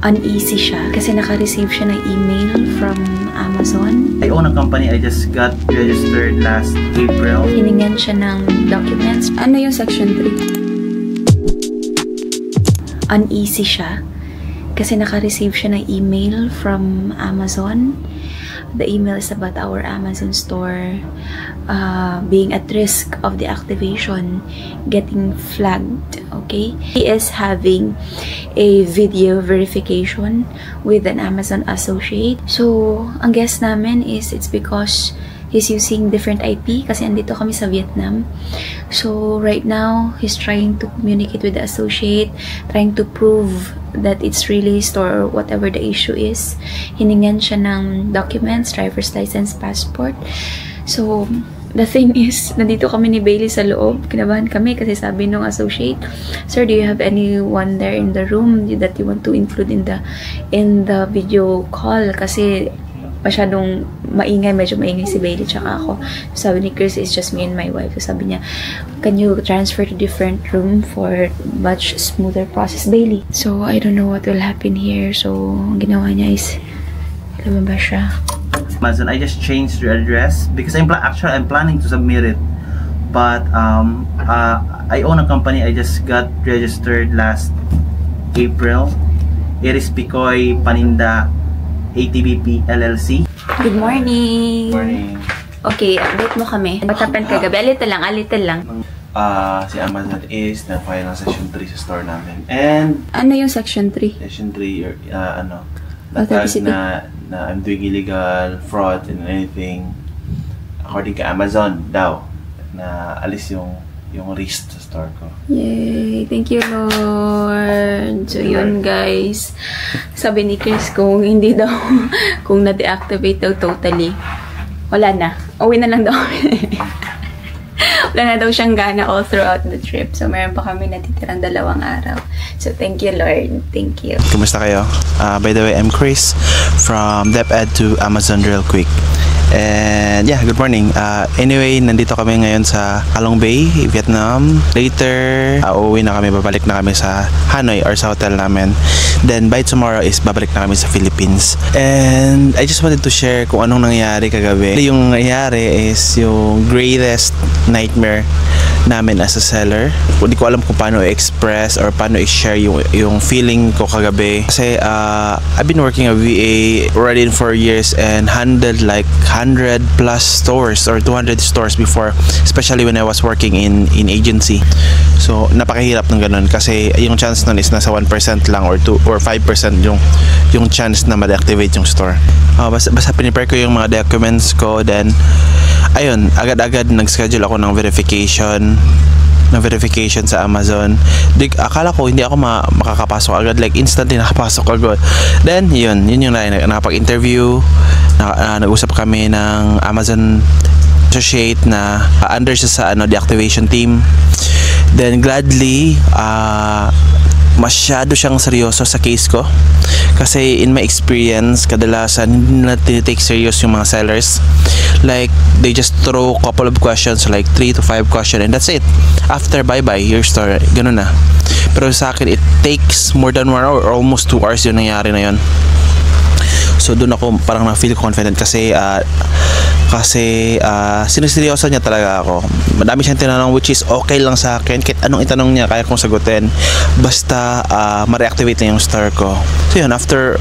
uneasy siya kasi naka-receive siya ng email from Amazon. I own a company. I just got registered last April. Hiningan siya ng documents. Ano yung section 3? Uneasy siya kasi naka-receive siya ng email from Amazon. The email is about our Amazon store being at risk of deactivation, getting flagged, okay? He is having a video verification with an Amazon associate. So, ang guess namin is it's because he's using different IP kasi andito kami sa Vietnam. So, right now, he's trying to communicate with the associate, trying to prove that it's really store or whatever the issue is. Hiningan siya ng documents, driver's license, passport. So, the thing is, nandito kami ni Bailey sa loob. Kinabahan kami kasi sabi nung associate, "Sir, do you have anyone there in the room that you want to include in the video call?" Kasi masyadong medyo maingay si Bailey tsaka ako. So, sabi ni Chris, it's just me and my wife. So, sabi niya, "Can you transfer to different room for much smoother process, Bailey?" So, I don't know what will happen here. So, ang ginawa niya is, lumabas siya. Amazon, I just changed the address because I'm planning to submit it. But, I own a company. I just got registered last April. It is Picoy Paninda ATBP LLC. Good morning! Morning. Okay, update mo kami. What happened kagabi? Alitan lang. Si Amazon is na-file ng Section 3 sa store namin. And Ano yung Section 3? Section 3, Authenticity. na I'm doing illegal, fraud, and anything. According kay Amazon daw, na alis yung risk sa store ko. Yay! Thank you, Lord! So, yun, guys. Sabi ni Chris, kung hindi daw, kung na-deactivate daw totally, wala na. Uwi na lang daw. Wala na daw siyang gana all throughout the trip. So, meron pa kami natitirang 2 araw. So, thank you, Lord. Thank you. Kumusta kayo? By the way, I'm Chris from DepEd to Amazon real quick. And yeah, good morning. Anyway, nandito kami ngayon sa Halong Bay, Vietnam. Later, uuwi na kami, babalik na kami sa Hanoi or sa hotel namin. Then by tomorrow is babalik na kami sa Philippines. And I just wanted to share kung anong nangyari kagabi. Yung nangyari is yung greatest nightmare namin as a seller. Hindi ko alam kung paano i-express or paano i-share yung feeling ko kagabi. Kasi I've been working a VA already in 4 years and handled like 100 plus stores or 200 stores before, especially when I was working in agency. So napakahirap ng ganun kasi yung chance nun is nasa 1% lang or 2 or 5% yung chance na ma-deactivate yung store. Basta pinipare ko yung mga documents ko, then ayun, agad-agad nag-schedule ako ng verification sa Amazon. Akala ko hindi ako makakapasok agad, like instantly nakapasok agad. Then yun yung nakapag-interview, nag-usap kami ng Amazon associate na under siya sa deactivation team. Then gladly masyado siyang seryoso sa case ko kasi in my experience kadalasan hindi na tinitake serious yung mga sellers. Like they just throw a couple of questions, like 3 to 5 questions, and that's it. After, bye-bye, your store, ganun na. Pero sa akin it takes more than 1 hour or almost 2 hours yung nangyari na yun. So doon ako parang na-feel confident kasi siniseryoso niya talaga ako. Madami siyang tinanong which is okay lang sa akin. Kahit anong itanong niya, kaya kong sagutin. Basta ma-reactivate na yung store ko. So yun, after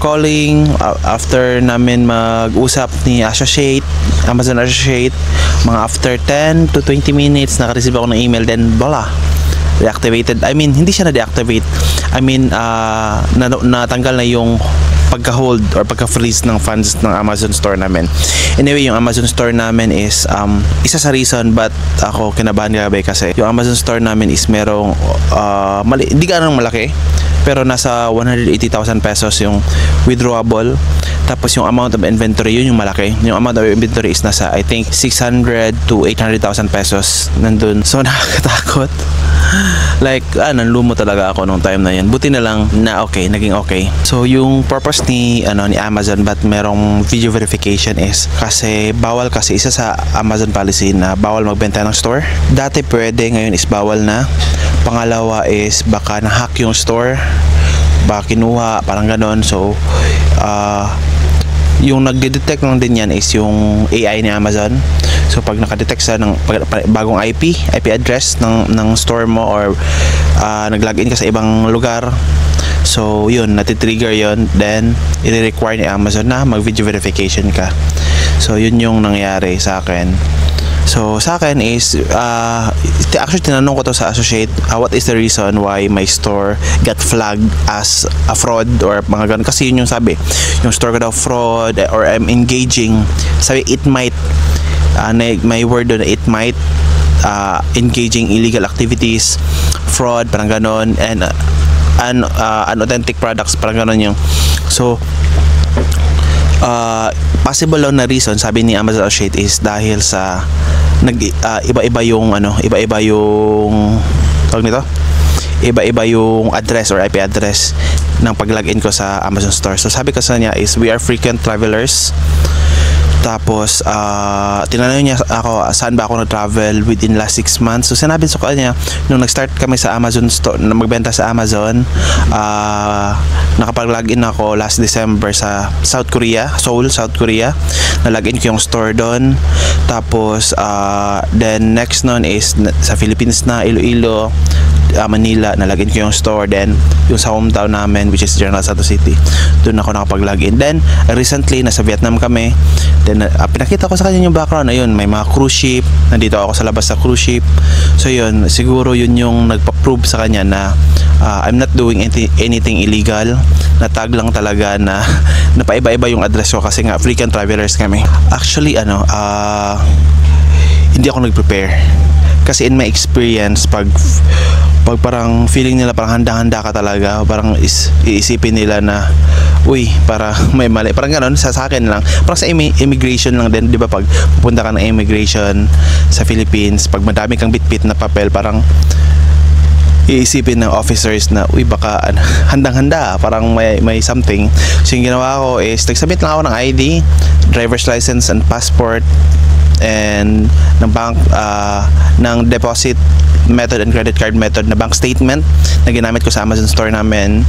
calling, after namin mag-usap ni Amazon associate, mga after 10 to 20 minutes, naka-receive ako ng email, then voila, deactivated. I mean, hindi siya na-deactivate. I mean, natanggal na yung pagka-hold or pagka-freeze ng funds ng Amazon store namin. Anyway, yung Amazon store namin is isa sa reason but ako kinabahan gabi kasi yung Amazon store namin is merong hindi ganong malaki pero nasa 180,000 pesos yung withdrawable. Tapos yung amount of inventory, yun yung malaki. Yung amount of inventory is nasa I think 600 to 800,000 pesos nandun. So nakakatakot. Like, nanlumo talaga ako nung time na yan. Buti na lang na naging okay. So yung purpose ni Amazon but merong video verification is kasi bawal kasi isa sa Amazon policy na bawal magbenta ng store. Dati pwede, ngayon is bawal na. Pangalawa is baka na-hack yung store. baka kinuha, parang ganon. So yung nagde-detect lang din yan is yung AI ni Amazon. So pag nakadetect sa ng bagong IP address ng store mo, or nag-login ka sa ibang lugar, so yun, natitrigger yun, then i-require ni Amazon na mag-video verification ka. So yun yung nangyari sa akin. So sa akin is actually tinanong ko to sa associate, what is the reason why my store got flagged as a fraud or mga ganun, kasi yun yung sabi, yung store ko daw fraud, or I'm engaging, sabi it might, may word doon, it might engaging illegal activities, fraud, parang ganun, and unauthentic products, parang ganun yung. So possible lang na reason, sabi ni Amazon Associate, is dahil sa iba-iba yung tawag nito, iba-iba yung address or IP address ng pag-login ko sa Amazon store. So sabi ko sa niya is, we are frequent travelers. Tapos tinanong niya ako saan ba ako nag-travel within last 6 months. So sinabi ko kanya, nung nag-start kami sa Amazon store, na magbenta sa Amazon, nakapag-login ako last December sa South Korea, Seoul, South Korea. Na-login ko yung store doon. Tapos then next nun is sa Philippines na, Iloilo, Manila, nalagin ko yung store. Then yung sa hometown namin, which is General Santos City, doon ako nakapag-login. Then recently nasa Vietnam kami. Then pinakita ko sa kanya yung background. Ayun, may mga cruise ship, nandito ako sa labas sa cruise ship. So yun, siguro yun yung nagpa-prove sa kanya na I'm not doing anything illegal. Natag lang talaga na napaiba-iba yung address ko, kasi nga frequent travelers kami. Actually hindi ako nag-prepare, kasi in my experience, pag parang feeling nila parang handa-handa ka talaga, parang iisipin nila na uy, para may mali, parang gano'n sa akin lang, parang sa immigration lang din, di ba, pag pupunta ka ng immigration sa Philippines, pag madami kang bitbit na papel, parang iisipin ng officers na uy, baka handang-handa, parang may something. So yung ginawa ko is nagsubmit lang ako ng ID, driver's license and passport, and ng bank, ng deposit method and credit card method na bank statement na ginamit ko sa Amazon store namin.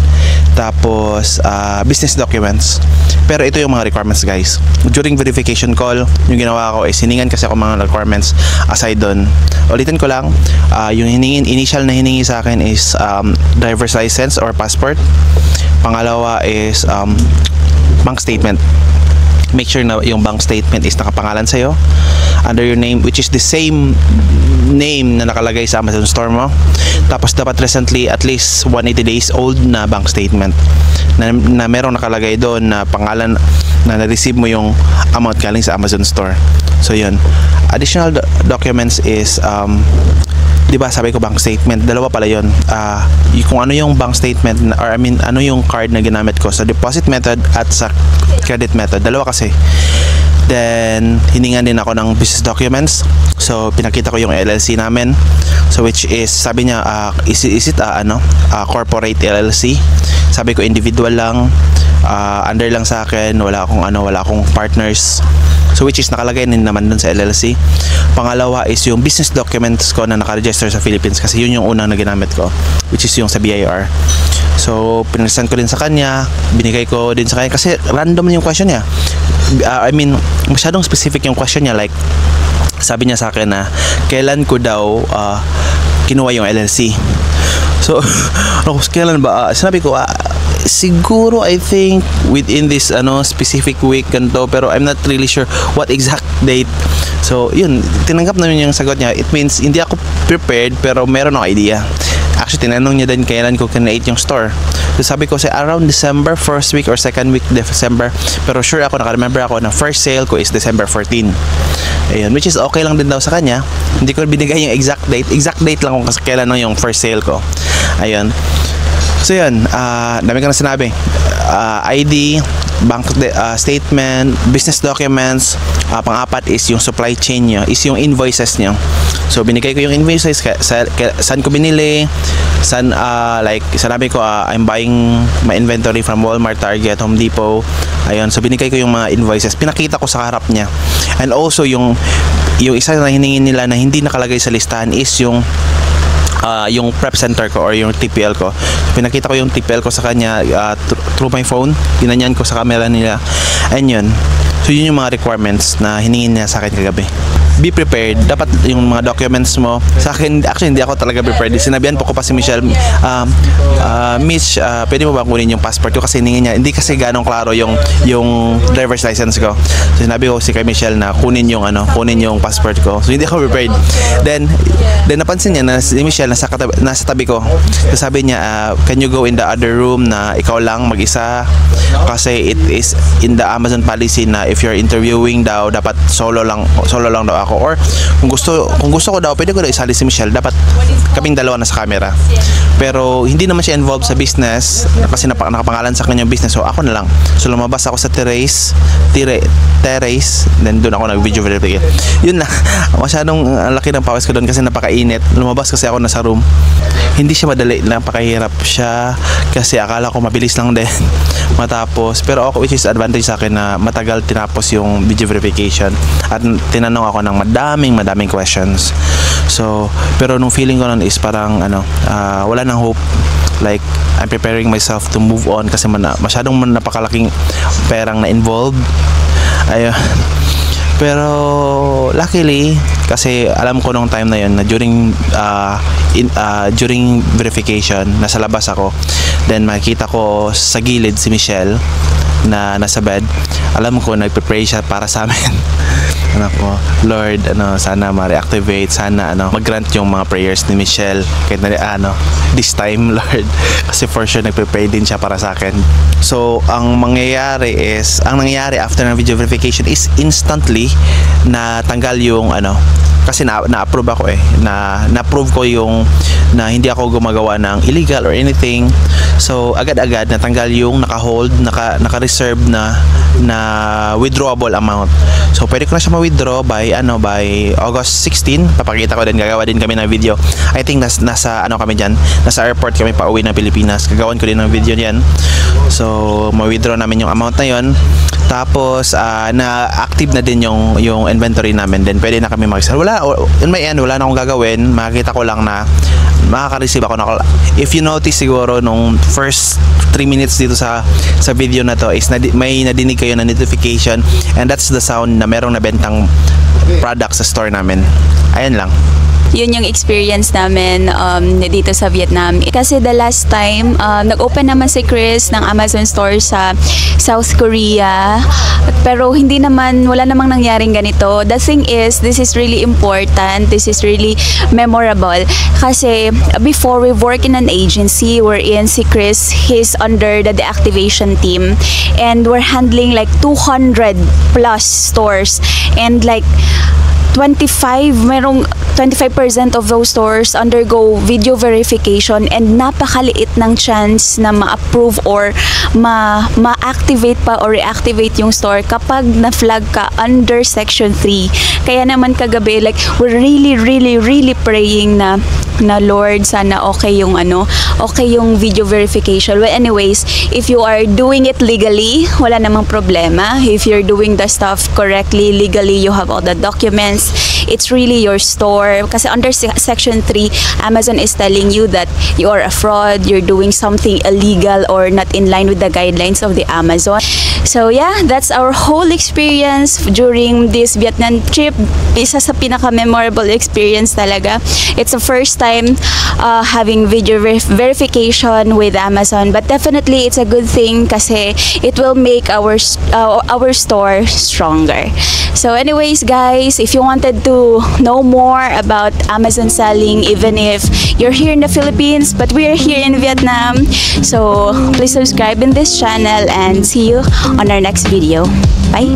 Tapos business documents. Pero ito yung mga requirements, guys. During verification call, yung ginawa ko is hiningan kasi ako mga requirements aside doon. Ulitin ko lang, yung initial na hiningi sa akin is driver's license or passport. Pangalawa is bank statement. Make sure na yung bank statement is nakapangalan sa'yo under your name, which is the same name na nakalagay sa Amazon store mo. Tapos dapat recently at least 180 days old na bank statement na merong nakalagay doon na pangalan na na-receive mo yung amount galing sa Amazon store. So yun. Additional documents is di ba sabi ko bank statement, dalawa pala yun. Kung ano yung bank statement, or I mean ano yung card na ginamit ko sa deposit method at sa credit method, dalawa kasi. Then hiningan din ako ng business documents. So pinakita ko yung LLC namin, so which is sabi niya is it corporate LLC. Sabi ko individual lang, under lang sa akin, wala akong partners. So which is nakalagay din naman dun sa LLC. Pangalawa is yung business documents ko na nakaregister sa Philippines, kasi yun yung unang na ginamit ko, which is yung sa BIR. So pinresent ko din sa kanya, binigay ko din sa kanya kasi random yung question niya. I mean masyadong specific yung question niya, like sabi niya sa akin na kailan ko daw kinuha yung LLC. So kailan ba? Sinabi ko siguro I think within this specific week ganito, pero I'm not really sure what exact date. So yun, tinanggap namin yung sagot niya. It means hindi ako prepared pero meron akong idea. Actually tinanong niya din kailan ko kinreate yung store. So sabi ko sa around December, first week or second week December, pero sure ako, naka-remember ako na first sale ko is December 14. Ayun, which is okay lang din daw sa kanya. Hindi ko binigay yung exact date lang kung kailan yung first sale ko. Ayun. So yun, dami ka na sinabi. ID, bank statement, business documents. Pang-apat is yung supply chain nyo, is yung invoices nyo. So binigay ko yung invoices, saan ko binili, saan like sinabi ko I'm buying my inventory from Walmart, Target, Home Depot. Ayun, so binigay ko yung mga invoices, pinakita ko sa harap niya. And also yung isa na hiningin nila na hindi nakalagay sa listahan is yung yung prep center ko or yung TPL ko. Pinakita ko yung TPL ko sa kanya through my phone. Ginanyan ko sa camera nila. And yun. So yun yung mga requirements na hiningin niya sa akin kagabi. Be prepared. Dapat yung mga documents mo. Sa akin, actually hindi ako talaga prepared. Sinabihan po ko pa si Michelle, Mitch, pwede mo ba kunin yung passport ko? Kasi hiningin niya. Hindi kasi ganong klaro yung driver's license ko. So sinabi ko kay Michelle na kunin yung passport ko. So hindi ako prepared. Then napansin niya na si Michelle nasa tabi ko. So sabi niya, can you go in the other room na ikaw lang mag-isa? Kasi it is in the Amazon policy na if you're interviewing daw, dapat solo lang daw ako. Or kung gusto ko daw, pwede ko daw isali si Michelle. Dapat kaming dalawa na sa camera. Pero hindi naman siya involved sa business kasi nakapangalan sa kanya yung business. So ako na lang. So lumabas ako sa terrace, then doon ako nag-video verification. Yun na. Masyadong laki ng pawis ko doon kasi napakainit. Lumabas kasi ako nasa room. Hindi siya madali, napakahirap siya kasi akala ko mabilis lang din matapos. Pero ako, which is advantage sa akin na matagal tinapos yung video verification at tinanong ako ng madaming questions. So, pero nung feeling ko nun is parang wala nang hope. Like, I'm preparing myself to move on kasi masyadong napakalaking perang na involved. Ayun. Pero luckily kasi alam ko nung time na yun na during verification nasa labas ako, then makikita ko sa gilid si Michelle na nasa bed. Alam ko nagpe-pray siya para sa amin. Lord, sana ma-reactivate, sana mag-grant yung mga prayers ni Michelle kahit na this time, Lord, kasi for sure nagpe-pray din siya para sa akin. So ang nangyayari after ng video verification is instantly na tanggal yung kasi na-approve ako na-approve ko yung na hindi ako gumagawa ng illegal or anything. So agad-agad natanggal yung naka-hold, naka-reserve na withdrawable amount. So pwede ko na siya ma-withdraw by August 16. Papakita ko din, gagawa din kami ng video. I think nasa kami diyan, nasa airport kami pauwi ng Pilipinas. Gagawin ko din ng video niyan. So ma-withdraw namin yung amount na yon. Tapos na-active na din yung inventory namin. Then pwede na kami mag-sell. In my end, wala na akong gagawin. Makikita ko lang na makaka-receive ako if you notice siguro nung first 3 minutes dito sa video na to is may nadinig kayo na notification, and that's the sound na merong nabentang product sa store namin. Ayan lang. Yun yung experience namin dito sa Vietnam. Kasi the last time, nag-open naman si Chris ng Amazon store sa South Korea. Pero wala namang nangyaring ganito. The thing is, this is really important. This is really memorable. Kasi before, we work in an agency wherein si Chris, he's under the deactivation team. And we're handling like 200 plus stores. And like 25% of those stores undergo video verification, and napakaliit ng chance na ma-approve or ma-activate pa or reactivate yung store kapag na-flag ka under Section 3. Kaya naman kagabi, like, we're really praying na Lord, sana okay yung video verification. Well, anyways, if you are doing it legally, wala namang problema. If you're doing the stuff correctly, legally, you have all the documents, it's really your store. Kasi under Section 3, Amazon is telling you that you are a fraud, you're doing something illegal or not in line with the guidelines of the Amazon. So yeah, that's our whole experience during this Vietnam trip. Isa sa pinaka-memorable experience talaga. It's the first time having video verification with Amazon, but definitely it's a good thing kasi it will make our store stronger. So anyways guys, if you wanted to know more about Amazon selling, even if you're here in the Philippines but we're here in Vietnam, so please subscribe in this channel and see you on our next video. Bye!